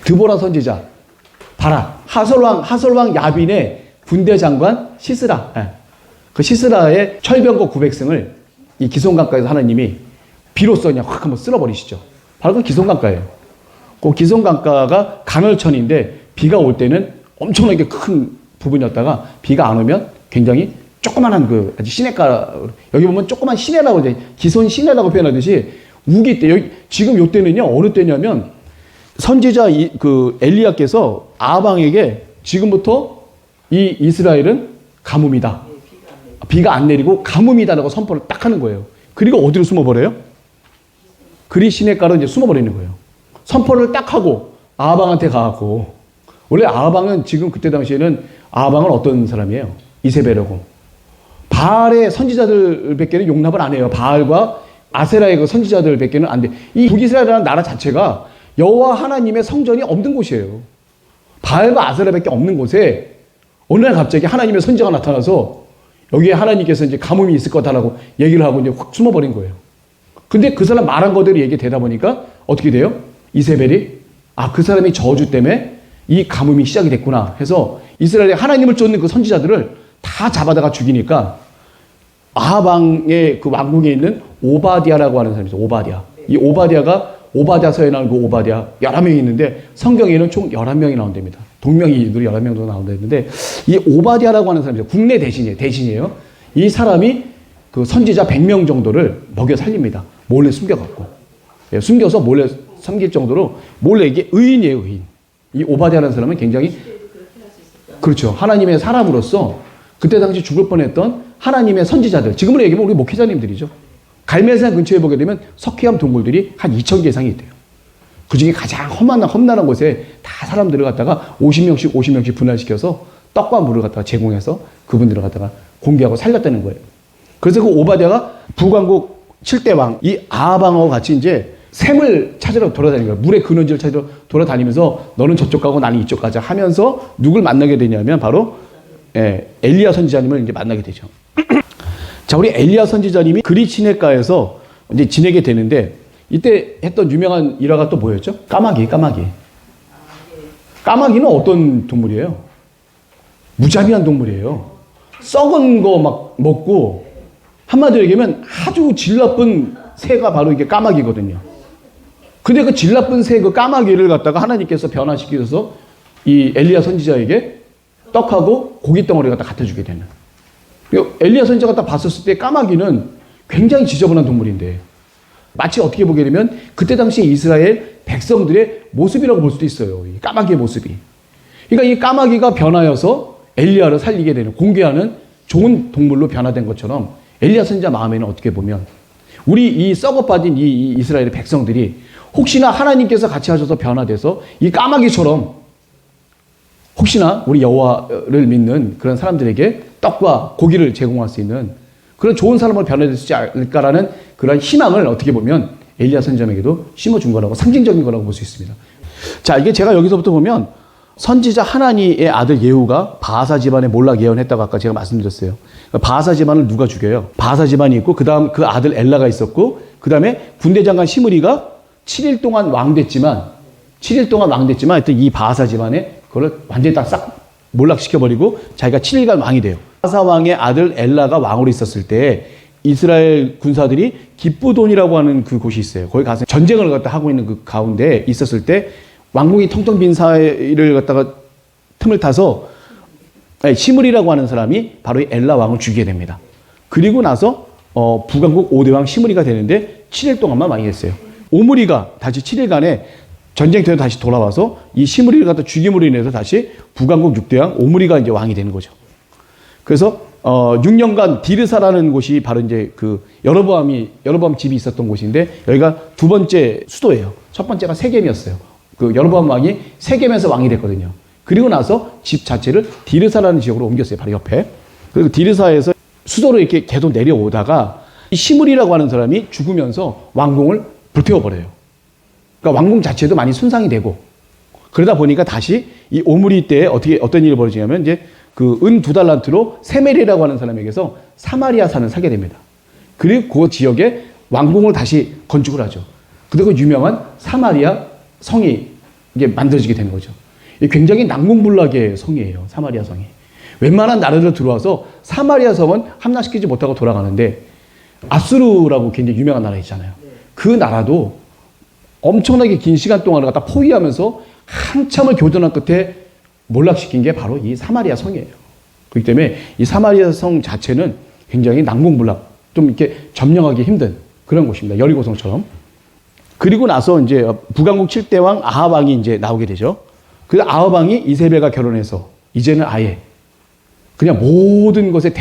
드보라 선지자. 바라 하솔왕 야빈의 군대 장관 시스라. 그 시스라의 철병거 900승을 이 기손강가에서 하나님이 비로소 그냥 확 한번 쓸어버리시죠. 바로 그 기손강가예요. 그 기손강가가 간헐천인데 비가 올 때는 엄청나게 큰 부분이었다가 비가 안 오면 굉장히 조그만한 그 시냇가, 여기 보면 조그만 시내라고 이제 기손 시내라고 표현하듯이 우기 때, 여기 지금 요 때는요 어느 때냐면 선지자 그 엘리야께서 아방에게 지금부터 이 이스라엘은 가뭄이다. 비가 안 내리고 가뭄이다라고 선포를 딱 하는 거예요. 그리고 어디로 숨어버려요? 그리 시내가로 이제 숨어버리는 거예요. 선포를 딱 하고 아하방한테 가고, 원래 아하방은 지금 그때 당시에는 아하방은 어떤 사람이에요? 이세벨이고 바알의 선지자들 밖에는 용납을 안 해요. 바알과 아세라의 그 선지자들 밖에는 안 돼. 이 북이스라엘이라는 나라 자체가 여호와 하나님의 성전이 없는 곳이에요. 바알과 아세라밖에 없는 곳에 어느 날 갑자기 하나님의 선지자가 나타나서 여기에 하나님께서 이제 가뭄이 있을 거다라고 얘기를 하고 이제 확 숨어버린 거예요. 근데 그 사람 말한 거대로 얘기되다 보니까 어떻게 돼요? 이세벨이 그 사람이 저주 때문에 이 가뭄이 시작이 됐구나 해서 이스라엘의 하나님을 쫓는 그 선지자들을 다 잡아다가 죽이니까 아하방의 그 왕궁에 있는 오바댜라고 하는 사람이 있어요. 오바댜. 이 오바댜가 오바댜서에 나오는 그 오바댜 11명이 있는데 성경에는 총 11명이 나온답니다. 동명이인들이 11명 정도 나온다는데 이 오바댜라고 하는 사람이 있어요. 국내 대신이에요. 이 사람이 그 선지자 100명 정도를 먹여 살립니다. 몰래 숨겨갖고. 숨겨서 몰래 섬길 정도로 몰래 이게 의인이에요, 의인. 이 오바댜라는 사람은 굉장히 그렇죠. 하나님의 사람으로서 그때 당시 죽을 뻔했던 하나님의 선지자들, 지금으로 얘기하면 우리 목회자님들이죠. 갈멜산 근처에 보게 되면 석회암 동굴들이 한 2,000개 이상이 있대요. 그 중에 가장 험난한 곳에 다 사람들을 갖다가 50명씩 분할시켜서 떡과 물을 갖다가 제공해서 그분들을 갖다가 공개하고 살렸다는 거예요. 그래서 그 오바댜가 북왕국 7대 왕, 이 아하방하고 같이 이제 샘을 찾으러 돌아다니는 거예요. 물의 근원지를 찾으러 돌아다니면서 너는 저쪽 가고 나는 이쪽 가자 하면서 누굴 만나게 되냐면 바로 엘리야 선지자님을 이제 만나게 되죠. 자, 우리 엘리야 선지자님이 그리 시내가에서 이제 지내게 되는데 이때 했던 유명한 일화가 또 뭐였죠? 까마귀. 까마귀는 어떤 동물이에요? 무자비한 동물이에요. 썩은 거 막 먹고 한마디로 얘기하면 아주 질 나쁜 새가 바로 이게 까마귀거든요. 근데 그 질 나쁜 새 그 까마귀를 갖다가 하나님께서 변화시키셔서 이 엘리야 선지자에게 떡하고 고기 덩어리를 갖다 갖다 주게 되는. 엘리야 선지자가 딱 봤었을 때 까마귀는 굉장히 지저분한 동물인데 마치 어떻게 보게 되면 그때 당시 이스라엘 백성들의 모습이라고 볼 수도 있어요. 이 까마귀의 모습이. 그러니까 이 까마귀가 변하여서 엘리야를 살리게 되는, 공개하는 좋은 동물로 변화된 것처럼 엘리야 선지자 마음에는 어떻게 보면 우리 이 썩어 빠진 이 이스라엘의 백성들이 혹시나 하나님께서 같이 하셔서 변화돼서 이 까마귀처럼 혹시나 우리 여호와를 믿는 그런 사람들에게 떡과 고기를 제공할 수 있는 그런 좋은 사람으로 변화되지 않을까라는 그런 희망을 어떻게 보면 엘리야 선지자에게도 심어준 거라고, 상징적인 거라고 볼 수 있습니다. 자, 이게 제가 여기서부터 보면 선지자 하나니의 아들 예후가 바하사 집안에 몰락 예언했다고 아까 제가 말씀드렸어요. 바하사 집안을 누가 죽여요? 바하사 집안이 있고 그 다음 그 아들 엘라가 있었고 그 다음에 군대장관 시므리가 7일 동안 왕됐지만 하여튼 이 바하사 집안에 그걸 완전히 딱 싹 몰락시켜버리고 자기가 7일간 왕이 돼요. 바하사 왕의 아들 엘라가 왕으로 있었을 때 이스라엘 군사들이 기브돈이라고 하는 그 곳이 있어요. 거기 가서 전쟁을 갖다 하고 있는 그 가운데 있었을 때 왕궁이 텅텅 빈 사이를 갖다가 틈을 타서 시므리라고 하는 사람이 바로 이 엘라 왕을 죽이게 됩니다. 그리고 나서 북왕국 5대 왕 시므리가 되는데 7일 동안만 왕이 됐어요. 오므리가 다시 7일간에 전쟁터에 다시 돌아와서 이 시므리를 갖다 죽임으로 인해서 다시 북왕국 6대 왕 오므리가 이제 왕이 되는 거죠. 그래서 6년간 디르사라는 곳이 바로 이제 그 여로보암 집이 있었던 곳인데 여기가 두 번째 수도예요. 첫 번째가 세겜이었어요. 그 여로보암 왕이 세겜에서 왕이 됐거든요. 그리고 나서 집 자체를 디르사라는 지역으로 옮겼어요. 바로 옆에. 그리고 디르사에서 수도로 이렇게 계속 내려오다가 이 시므리라고 하는 사람이 죽으면서 왕궁을 불태워버려요. 그러니까 왕궁 자체도 많이 손상이 되고 그러다 보니까 다시 이 오므리 때에 어떤 일이 벌어지냐면 이제 그 은 2달란트로 세멜이라고 하는 사람에게서 사마리아 산을 사게 됩니다. 그리고 그 지역에 왕궁을 다시 건축을 하죠. 그리고 유명한 사마리아 성이 이게 만들어지게 되는 거죠. 굉장히 난공불락의 성이에요. 사마리아 성이. 웬만한 나라들 들어와서 사마리아 성은 함락시키지 못하고 돌아가는데 아수르라고 굉장히 유명한 나라 있잖아요. 그 나라도 엄청나게 긴 시간 동안을 갖다 포위하면서 한참을 교전한 끝에 몰락시킨 게 바로 이 사마리아 성이에요. 그렇기 때문에 이 사마리아 성 자체는 굉장히 난공불락, 좀 이렇게 점령하기 힘든 그런 곳입니다. 여리고성처럼. 그리고 나서 이제 북왕국 7대 왕 아합 왕이 이제 나오게 되죠. 그 아합 왕이 이세벨과 결혼해서 이제는 아예 그냥 모든 것에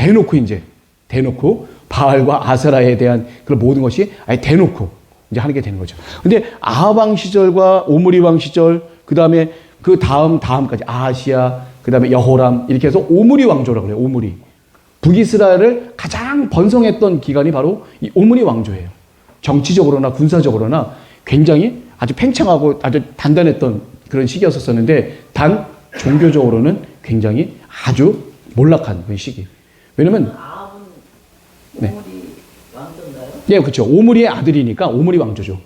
대놓고 바알과 아세라에 대한 그런 모든 것이 아예 대놓고 이제 하게 되는 거죠. 근데 아합 왕 시절과 오므리 왕 시절, 그 다음에 그 다음까지 아하시아, 그 다음에 여호람, 이렇게 해서 오므리 왕조라고 그래요. 오므리. 북이스라엘을 가장 번성했던 기간이 바로 이 오므리 왕조예요. 정치적으로나 군사적으로나 굉장히 아주 팽창하고 아주 단단했던 그런 시기였었는데, 단 종교적으로는 굉장히 아주 몰락한 그런 시기. 왜냐면 아합은 네. 오므리 왕조인가요? 예, 그렇죠. 오므리의 아들이니까 오므리 왕조죠.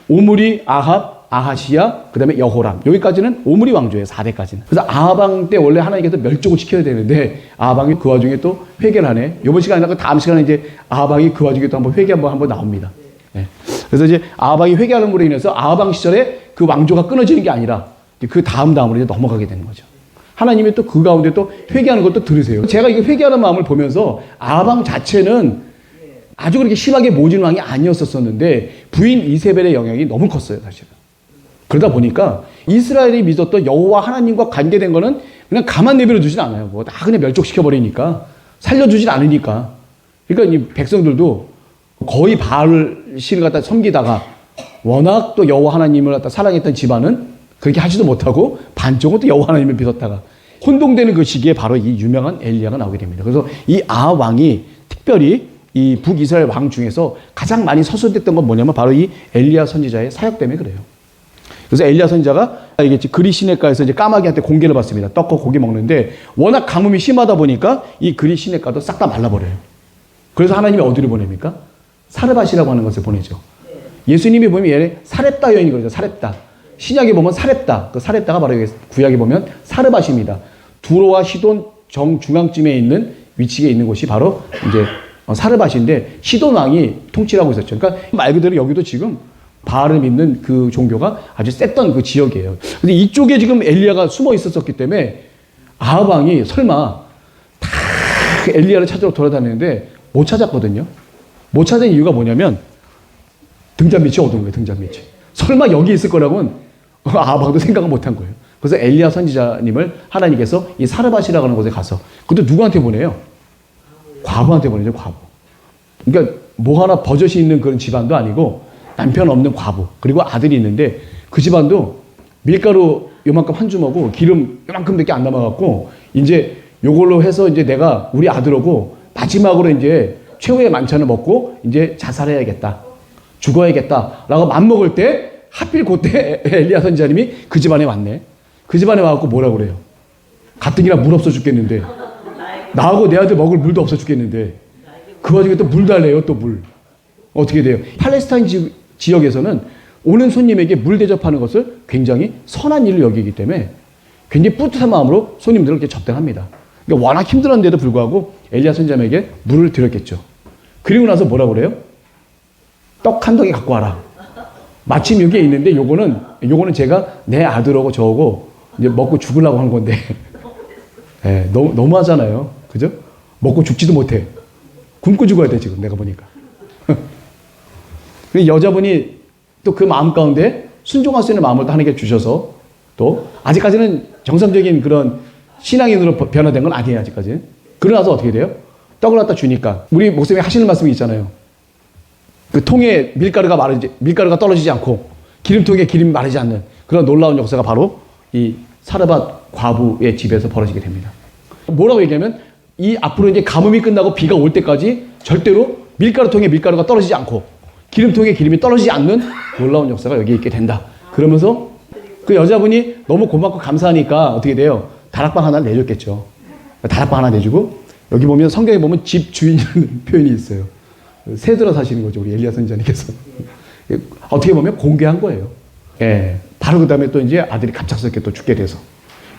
오므리, 아합, 아하시야, 그 다음에 여호람. 여기까지는 오므리 왕조예요. 4대까지는. 그래서 아합 왕 때 원래 하나님께서 멸종을 시켜야 되는데 아합 왕이 그 와중에 또 회개를 하네. 이번 시간에 그 다음 시간에 이제 아합 왕이 그 와중에 또 한번 회개 한번 나옵니다. 예. 그래서 이제 아합 왕이 회개하는으로 인해서 아합 왕 시절에 그 왕조가 끊어지는 게 아니라 그 다음으로 이제 넘어가게 되는 거죠. 하나님이 또 그 가운데 또 회개하는 걸 또 들으세요. 제가 이게 회개하는 마음을 보면서 아합 왕 자체는 아주 그렇게 심하게 모진 왕이 아니었었는데 부인 이세벨의 영향이 너무 컸어요, 사실은. 그러다 보니까 이스라엘이 믿었던 여호와 하나님과 관계된 거는 그냥 가만 내버려 두진 않아요. 뭐 다 그냥 멸종시켜 버리니까, 살려주진 않으니까. 그러니까 이 백성들도 거의 바알 신을 갖다 섬기다가 워낙 또 여호와 하나님을 갖다 사랑했던 집안은 그렇게 하지도 못하고 반쪽은 또 여호와 하나님을 믿었다가 혼동되는 그 시기에 바로 이 유명한 엘리야가 나오게 됩니다. 그래서 이 아합 왕이 특별히 이 북이스라엘 왕 중에서 가장 많이 서술됐던 건 뭐냐면 바로 이 엘리야 선지자의 사역 때문에 그래요. 그래서 엘리야 선지자가 이게 그리 시냇가에서 이제 까마귀한테 공개를 받습니다. 떡과 고기 먹는데 워낙 가뭄이 심하다 보니까 이 그리 시냇가도 싹 다 말라버려요. 그래서 하나님이 어디를 보냅니까? 사르밧이라고 하는 것을 보내죠. 예수님이 보면 얘네 사렙다 여인이 그러죠. 사렙다. 신약에 보면 사렙다. 그 사렙다가 바로 구약에 보면 사르밧입니다. 두로와 시돈 정중앙쯤에 있는 위치에 있는 곳이 바로 이제 사르밧인데 시돈 왕이 통치를 하고 있었죠. 그러니까 말 그대로 여기도 지금 바알을 믿는 그 종교가 아주 셌던 그 지역이에요. 근데 이쪽에 지금 엘리야가 숨어 있었기 때문에 아합 왕이 설마 다 엘리야를 찾으러 돌아다니는데 못 찾았거든요. 못 찾은 이유가 뭐냐면 등잔빛이 어두운 거예요. 등잔빛이. 설마 여기 있을 거라고는 아합 왕도 생각을 못한 거예요. 그래서 엘리야 선지자님을 하나님께서 이 사르밧이라고 하는 곳에 가서, 그것도 누구한테 보내요? 과부한테 보내죠. 과부. 그러니까 뭐 하나 버젓이 있는 그런 집안도 아니고 남편 없는 과부, 그리고 아들이 있는데 그 집안도 밀가루 요만큼 한 주먹고 기름 요만큼밖에 안 남아갖고 이제 요걸로 해서 이제 내가 우리 아들하고 마지막으로 이제 최후의 만찬을 먹고 이제 자살해야겠다, 죽어야겠다라고 맘먹을 때 하필 그때 엘리야 선지자님이 그 집안에 왔네. 그 집안에 와갖고 뭐라고 그래요? 가뜩이나 물 없어 죽겠는데, 나하고 내 아들 먹을 물도 없어 죽겠는데 그 와중에 또 물 달래요. 또 물. 어떻게 돼요? 팔레스타인 지역에서는 오는 손님에게 물 대접하는 것을 굉장히 선한 일로 여기기 때문에 굉장히 뿌듯한 마음으로 손님들을 이렇게 접대합니다. 그러니까 워낙 힘들었는데도 불구하고 엘리야 선지자에게 물을 드렸겠죠. 그리고 나서 뭐라고 그래요? 떡 한 덩이 갖고 와라. 마침 여기에 있는데 요거는 제가 내 아들하고 저하고 이제 먹고 죽으려고 한 건데 네, 너무하잖아요. 그죠? 먹고 죽지도 못해. 굶고 죽어야 돼, 지금 내가 보니까. 여자분이 또 그 마음 가운데 순종할 수 있는 마음을 또 하나님께 주셔서 또 아직까지는 정상적인 그런 신앙인으로 변화된 건 아니에요, 아직까지는. 그러고 나서 어떻게 돼요? 떡을 갖다 주니까 우리 목사님이 하시는 말씀이 있잖아요. 그 통에 밀가루가 떨어지지 않고 기름통에 기름이 마르지 않는 그런 놀라운 역사가 바로 이 사르밧 과부의 집에서 벌어지게 됩니다. 뭐라고 얘기하면 이 앞으로 이제 가뭄이 끝나고 비가 올 때까지 절대로 밀가루통에 밀가루가 떨어지지 않고 기름통에 기름이 떨어지지 않는 놀라운 역사가 여기 있게 된다. 그러면서 그 여자분이 너무 고맙고 감사하니까 어떻게 돼요? 다락방 하나 내줬겠죠. 다락방 하나 내주고 여기 보면 성경에 보면 집 주인이라는 표현이 있어요. 새들어 사시는 거죠. 우리 엘리야 선지자님께서. 어떻게 보면 공개한 거예요. 예. 바로 그 다음에 또 이제 아들이 갑작스럽게 또 죽게 돼서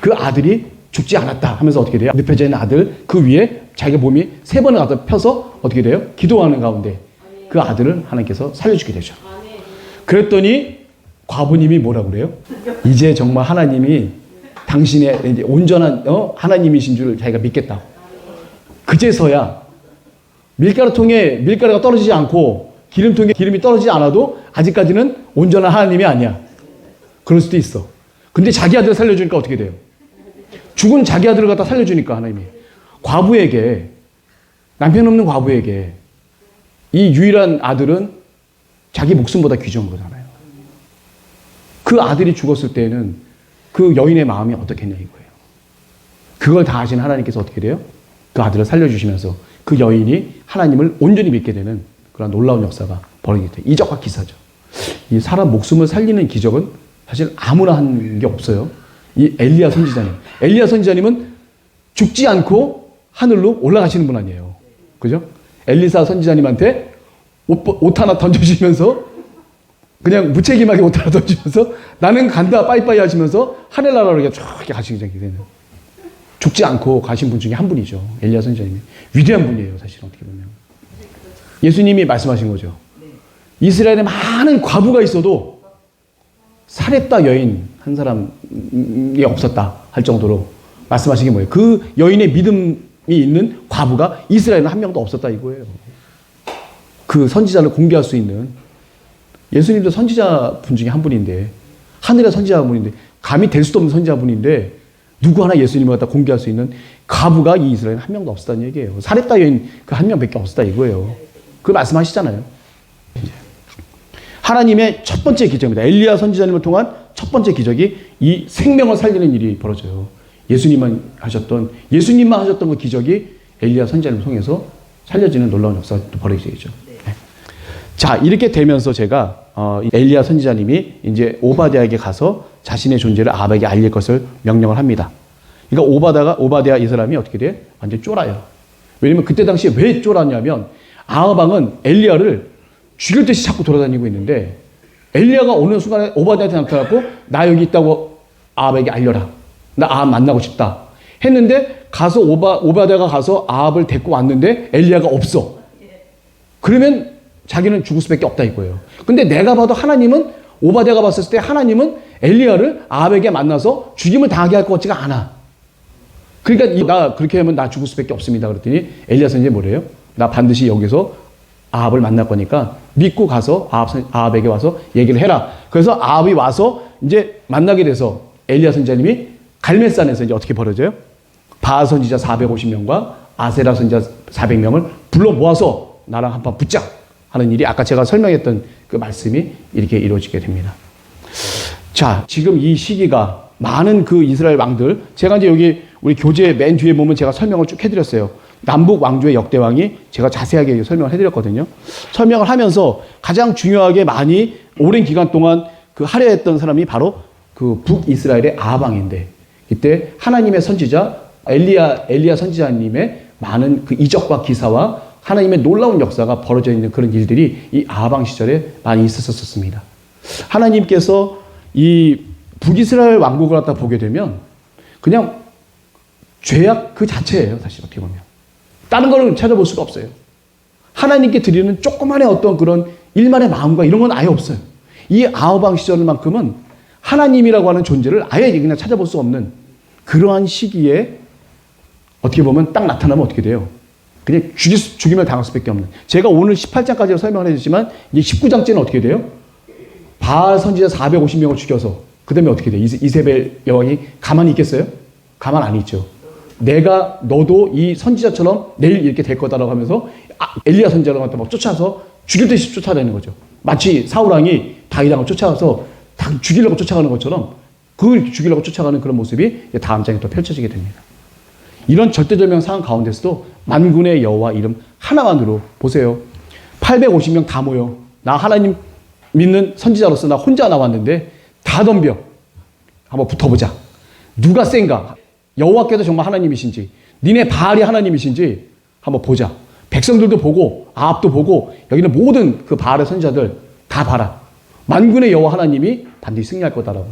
그 아들이 죽지 않았다 하면서 어떻게 돼요? 눕혀져 있는 아들 그 위에 자기가 몸이 3번을 갖다 펴서 어떻게 돼요? 기도하는 가운데 그 아들을 하나님께서 살려주게 되죠. 그랬더니 과부님이 뭐라고 그래요? 이제 정말 하나님이 당신의 이제 온전한 하나님이신 줄 자기가 믿겠다고. 그제서야 밀가루통에 밀가루가 떨어지지 않고 기름통에 기름이 떨어지지 않아도 아직까지는 온전한 하나님이 아니야. 그럴 수도 있어. 근데 자기 아들을 살려주니까 어떻게 돼요? 죽은 자기 아들을 갖다 살려주니까 하나님이 과부에게, 남편 없는 과부에게 이 유일한 아들은 자기 목숨보다 귀중한 거잖아요. 그 아들이 죽었을 때는 그 여인의 마음이 어떻겠냐 이거예요. 그걸 다 아신 하나님께서 어떻게 돼요? 그 아들을 살려주시면서 그 여인이 하나님을 온전히 믿게 되는 그런 놀라운 역사가 벌어지게 돼요. 이적과 기사죠. 이 사람 목숨을 살리는 기적은 사실 아무나 한 게 없어요. 이 엘리야 선지자님은 죽지 않고 하늘로 올라가시는 분 아니에요. 그죠? 엘리사 선지자님한테 옷 하나 던져주시면서 그냥 무책임하게 옷 하나 던지면서 나는 간다 빠이빠이 하시면서 하늘나라로 이렇게 쫙 가시게 되는 죽지 않고 가신 분 중에 한 분이죠. 엘리야 선지자님이. 위대한 분이에요. 사실 어떻게 보면. 예수님이 말씀하신 거죠. 이스라엘에 많은 과부가 있어도 사렙다 여인 한 사람이 없었다 할 정도로 말씀하신 게 뭐예요? 그 여인의 믿음이 있는 과부가 이스라엘에는 한 명도 없었다 이거예요. 그 선지자를 공개할 수 있는 예수님도 선지자 분 중에 한 분인데 하늘의 선지자 분인데 감히 될 수도 없는 선지자 분인데 누구 하나 예수님을 갖다 공개할 수 있는 과부가 이 이스라엘에 한 명도 없었다는 얘기예요. 사렙다 여인 그 한 명밖에 없었다 이거예요. 그 말씀하시잖아요. 하나님의 첫 번째 기적입니다. 엘리야 선지자님을 통한 첫 번째 기적이 이 생명을 살리는 일이 벌어져요. 예수님만 하셨던 그 기적이 엘리야 선지자님을 통해서 살려지는 놀라운 역사가 또 벌어지죠. 네. 자, 이렇게 되면서 제가 엘리야 선지자님이 이제 오바댜에게 가서 자신의 존재를 아합에게 알릴 것을 명령을 합니다. 그러니까 오바댜 이 사람이 어떻게 돼? 완전 쫄아요. 왜냐면 그때 당시에 왜 쫄았냐면 아합 왕은 엘리야를 죽일 듯이 자꾸 돌아다니고 있는데 엘리야가 어느 순간에 오바댜한테 나타나고 나 여기 있다고 아합에게 알려라. 나 아합 만나고 싶다. 했는데 가서 오바댜가 가서 아합을 데리고 왔는데 엘리야가 없어. 그러면 자기는 죽을 수밖에 없다 이거예요. 근데 내가 봐도 하나님은 오바댜가 봤을 때 하나님은 엘리야를 아합에게 만나서 죽임을 당하게 할 것 같지가 않아. 그러니까 나 그렇게 하면 나 죽을 수밖에 없습니다. 그랬더니 엘리야 선지자는 뭐래요? 나 반드시 여기서 아합을 만날 거니까 믿고 가서 아합에게 와서 얘기를 해라. 그래서 아합이 와서 이제 만나게 돼서 엘리야 선지자님이 갈멜산에서 이제 어떻게 벌어져요? 바알 선지자 450명과 아세라 선지자 400명을 불러 모아서 나랑 한판 붙자 하는 일이 아까 제가 설명했던 그 말씀이 이렇게 이루어지게 됩니다. 자, 지금 이 시기가 많은 그 이스라엘 왕들, 제가 이제 여기 우리 교재 맨 뒤에 보면 제가 설명을 쭉 해드렸어요. 남북 왕조의 역대왕이 제가 자세하게 설명을 해드렸거든요. 설명을 하면서 가장 중요하게 많이 오랜 기간 동안 그 하려 했던 사람이 바로 그 북이스라엘의 아합 왕인데 이때 하나님의 선지자 엘리야 선지자님의 많은 그 이적과 기사와 하나님의 놀라운 역사가 벌어져 있는 그런 일들이 이 아합 왕 시절에 많이 있었습니다. 하나님께서 이 북이스라엘 왕국을 갖다 보게 되면 그냥 죄악 그 자체예요. 사실 어떻게 보면. 다른 거를 찾아볼 수가 없어요. 하나님께 드리는 조그만의 어떤 그런 일만의 마음과 이런 건 아예 없어요. 이 아합 왕 시절만큼은 하나님이라고 하는 존재를 아예 그냥 찾아볼 수 없는 그러한 시기에 어떻게 보면 딱 나타나면 어떻게 돼요? 그냥 죽임을 당할 수밖에 없는. 제가 오늘 18장까지 설명을 해주지만 이제 19장째는 어떻게 돼요? 바알 선지자 450명을 죽여서 그 다음에 어떻게 돼요? 이세벨 여왕이 가만히 있겠어요? 가만 안 있죠. 너도 이 선지자처럼 내일 이렇게 될 거다라고 하면서 엘리야 선지자를 막 쫓아서 죽일 듯이 쫓아다니는 거죠. 마치 사울왕이 다윗왕을 쫓아가서 죽이려고 쫓아가는 것처럼 그걸 죽이려고 쫓아가는 그런 모습이 다음 장에 또 펼쳐지게 됩니다. 이런 절대절명 상황 가운데서도 만군의 여호와 이름 하나만으로 보세요. 850명 다 모여. 나 하나님 믿는 선지자로서 나 혼자 나왔는데 다 덤벼. 한번 붙어보자. 누가 센가? 여호와께서 정말 하나님이신지 니네 바알이 하나님이신지 한번 보자. 백성들도 보고 아합도 보고 여기는 모든 그 바알의 선지자들 다 봐라. 만군의 여호와 하나님이 반드시 승리할 거다라고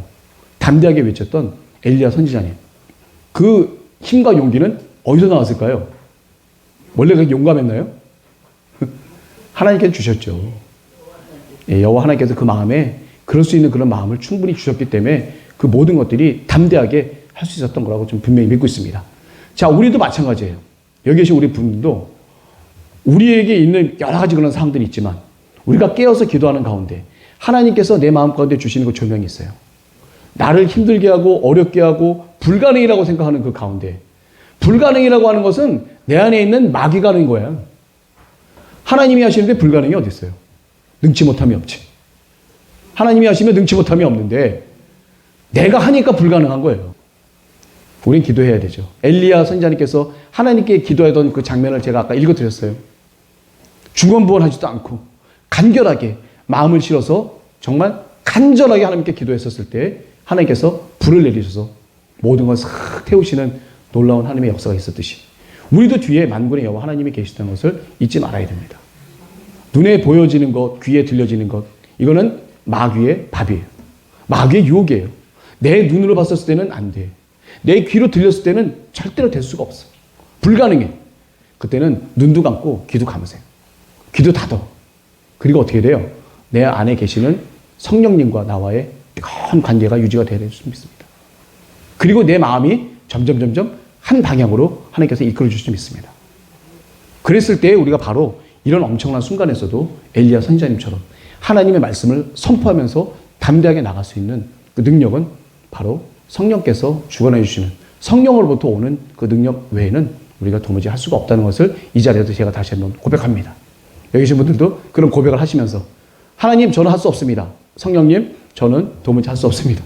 담대하게 외쳤던 엘리야 선지자님. 그 힘과 용기는 어디서 나왔을까요? 원래 그렇게 용감했나요? 하나님께서 주셨죠. 여호와 하나님께서 그 마음에 그럴 수 있는 그런 마음을 충분히 주셨기 때문에 그 모든 것들이 담대하게 할 수 있었던 거라고 좀 분명히 믿고 있습니다. 자, 우리도 마찬가지예요. 여기 계신 우리 분들도 우리에게 있는 여러 가지 그런 상황들이 있지만 우리가 깨어서 기도하는 가운데 하나님께서 내 마음 가운데 주시는 그 조명이 있어요. 나를 힘들게 하고 어렵게 하고 불가능이라고 생각하는 그 가운데 불가능이라고 하는 것은 내 안에 있는 마귀가 하는 거야. 하나님이 하시는데 불가능이 어디 있어요? 능치 못함이 없지. 하나님이 하시면 능치 못함이 없는데 내가 하니까 불가능한 거예요. 우린 기도해야 되죠. 엘리야 선지자님께서 하나님께 기도하던 그 장면을 제가 아까 읽어드렸어요. 중언부언하지도 않고 간결하게 마음을 실어서 정말 간절하게 하나님께 기도했었을 때 하나님께서 불을 내리셔서 모든 것을 싹 태우시는 놀라운 하나님의 역사가 있었듯이 우리도 뒤에 만군의 여호와 하나님이 계시다는 것을 잊지 말아야 됩니다. 눈에 보여지는 것, 귀에 들려지는 것, 이거는 마귀의 밥이에요. 마귀의 유혹이에요. 내 눈으로 봤을 때는 안 돼. 내 귀로 들렸을 때는 절대로 될 수가 없어. 불가능해. 그때는 눈도 감고 귀도 감으세요. 귀도 닫어. 그리고 어떻게 돼요? 내 안에 계시는 성령님과 나와의 뜨거운 관계가 유지가 되어야 될 수 있습니다. 그리고 내 마음이 점점 한 방향으로 하나님께서 이끌어 주실 수 있습니다. 그랬을 때 우리가 바로 이런 엄청난 순간에서도 엘리야 선지자님처럼 하나님의 말씀을 선포하면서 담대하게 나갈 수 있는 그 능력은 바로 성령께서 주관해 주시는 성령으로부터 오는 그 능력 외에는 우리가 도무지 할 수가 없다는 것을 이 자리에서 제가 다시 한번 고백합니다. 여기 계신 분들도 그런 고백을 하시면서 하나님 저는 할 수 없습니다. 성령님 저는 도무지 할 수 없습니다.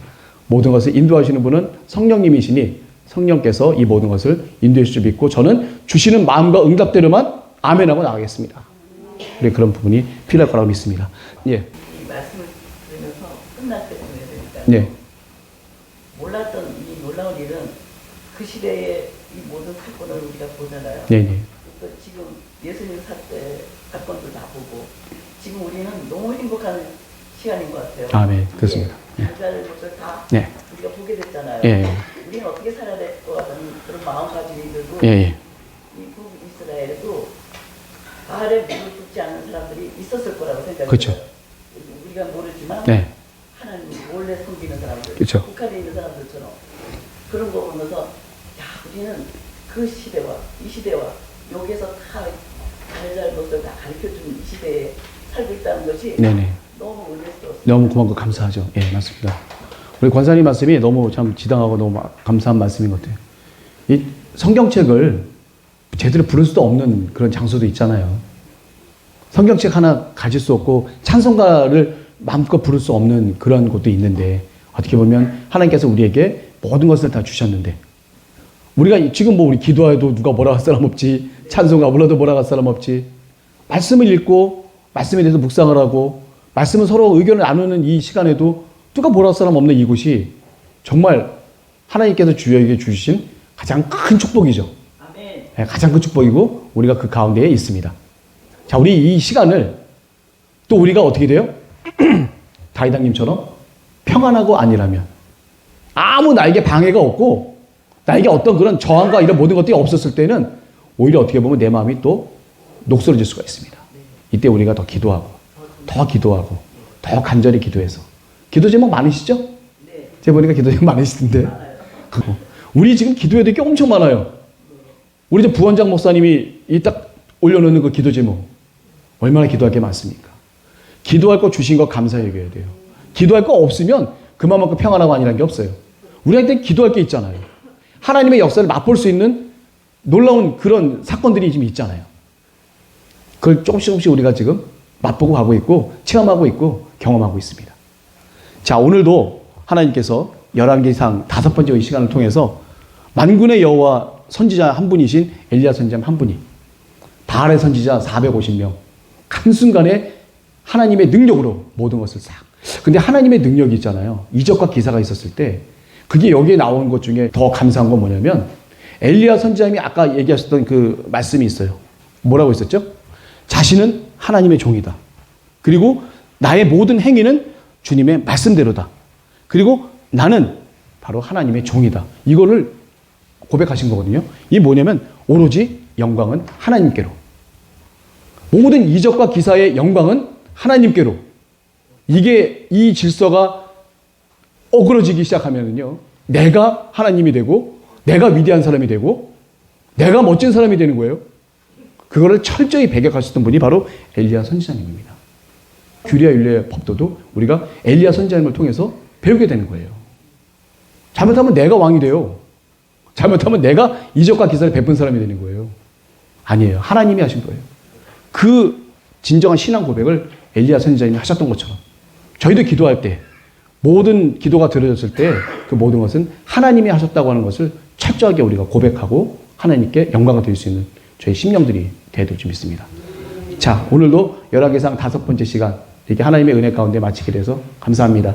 모든 것을 인도하시는 분은 성령님이시니 성령께서 이 모든 것을 인도해 주실 줄 믿고 저는 주시는 마음과 응답대로만 아멘하고 나가겠습니다. 우리 그런 부분이 필요할 거라고 믿습니다. 예. 이 말씀을 들으면서 끝날 때 보내야 되니까 네. 몰랐던 이 놀라운 일은 그 시대의 이 모든 사건을 우리가 보잖아요. 네. 또 지금 예수님 사태 사건도 다 보고 지금 우리는 너무 행복한 시간인 것 같아요. 아, 네. 그렇습니다. 가짜를 것을 다 네. 우리가 보게 됐잖아요. 예. 우리는 어떻게 살아야 될 것 같은 그런 마음가짐이 들고 예. 이 북이스라엘에도 바알에 무릎 꿇지 않는 사람들이 있었을 거라고 생각해요. 그렇죠. 우리가 모르지만 네. 하나님 몰래 숨기는 사람들, 그렇죠. 북한에 있는 사람들처럼 그런 거 보면서 야 우리는 그 시대와 이 시대와 여기에서 다 잘잘못을 다 가르쳐주는 이 시대에 살고 있다는 것이 네네. 너무 은혜스러웠어요. 너무 고맙고 감사하죠. 예, 맞습니다. 우리 권사님 말씀이 너무 참 지당하고 너무 감사한 말씀인 것 같아요. 이 성경책을 제대로 부를 수도 없는 그런 장소도 있잖아요. 성경책 하나 가질 수 없고 찬송가를 마음껏 부를 수 없는 그런 곳도 있는데 어떻게 보면 하나님께서 우리에게 모든 것을 다 주셨는데 우리가 지금 뭐 우리 기도해도 누가 뭐라 할 사람 없지, 찬송가 불러도 뭐라 할 사람 없지, 말씀을 읽고 말씀에 대해서 묵상을 하고 말씀을 서로 의견을 나누는 이 시간에도 누가 뭐라 할 사람 없는 이곳이 정말 하나님께서 주여에게 주신 가장 큰 축복이죠. 아멘. 네, 가장 큰 축복이고 우리가 그 가운데에 있습니다. 자, 우리 이 시간을 또 우리가 어떻게 돼요? 다윗왕님처럼 평안하고 안일하면 아무 나에게 방해가 없고 나에게 어떤 그런 저항과 이런 모든 것들이 없었을 때는 오히려 어떻게 보면 내 마음이 또 녹슬어질 수가 있습니다. 이때 우리가 더 기도하고 더 간절히 기도해서 기도 제목 많으시죠? 네. 제가 보니까 기도 제목 많으시던데 우리 지금 기도해야 될 게 엄청 많아요. 우리 저 부원장 목사님이 이 딱 올려놓는 그 기도 제목 얼마나 기도할 게 많습니까? 기도할 거 주신 거 감사해 여겨야 돼요. 기도할 거 없으면 그만큼 평안하고 아니라는 게 없어요. 우리한테 기도할 게 있잖아요. 하나님의 역사를 맛볼 수 있는 놀라운 그런 사건들이 지금 있잖아요. 그걸 조금씩 우리가 지금 맛보고 가고 있고 체험하고 있고 경험하고 있습니다. 자, 오늘도 하나님께서 열왕기상 5번째 이 시간을 통해서 만군의 여호와 선지자 한 분이신 엘리야 선지자 한 분이 바알의 선지자 450명 한순간에 하나님의 능력으로 모든 것을 싹. 근데 하나님의 능력이 있잖아요. 이적과 기사가 있었을 때 그게 여기에 나온 것 중에 더 감사한 건 뭐냐면 엘리야 선지자님이 아까 얘기하셨던 그 말씀이 있어요. 뭐라고 했었죠? 자신은 하나님의 종이다. 그리고 나의 모든 행위는 주님의 말씀대로다. 그리고 나는 바로 하나님의 종이다. 이거를 고백하신 거거든요. 이게 뭐냐면 오로지 영광은 하나님께로. 모든 이적과 기사의 영광은 하나님께로. 이게 이 질서가 어그러지기 시작하면은요. 내가 하나님이 되고 내가 위대한 사람이 되고 내가 멋진 사람이 되는 거예요. 그거를 철저히 배격하셨던 분이 바로 엘리야 선지자님입니다. 규리와 율례의 법도도 우리가 엘리야 선지자님을 통해서 배우게 되는 거예요. 잘못하면 내가 왕이 돼요. 잘못하면 내가 이적과 기사를 베푼 사람이 되는 거예요. 아니에요. 하나님이 하신 거예요. 그 진정한 신앙 고백을 엘리야 선지자님이 하셨던 것처럼 저희도 기도할 때 모든 기도가 들어졌을 때 그 모든 것은 하나님이 하셨다고 하는 것을 철저하게 우리가 고백하고 하나님께 영광을 드릴 수 있는 저희 심령들이 되어야 줄 믿습니다. 자, 오늘도 열왕기상 5번째 시간 이렇게 하나님의 은혜 가운데 마치게 돼서 감사합니다.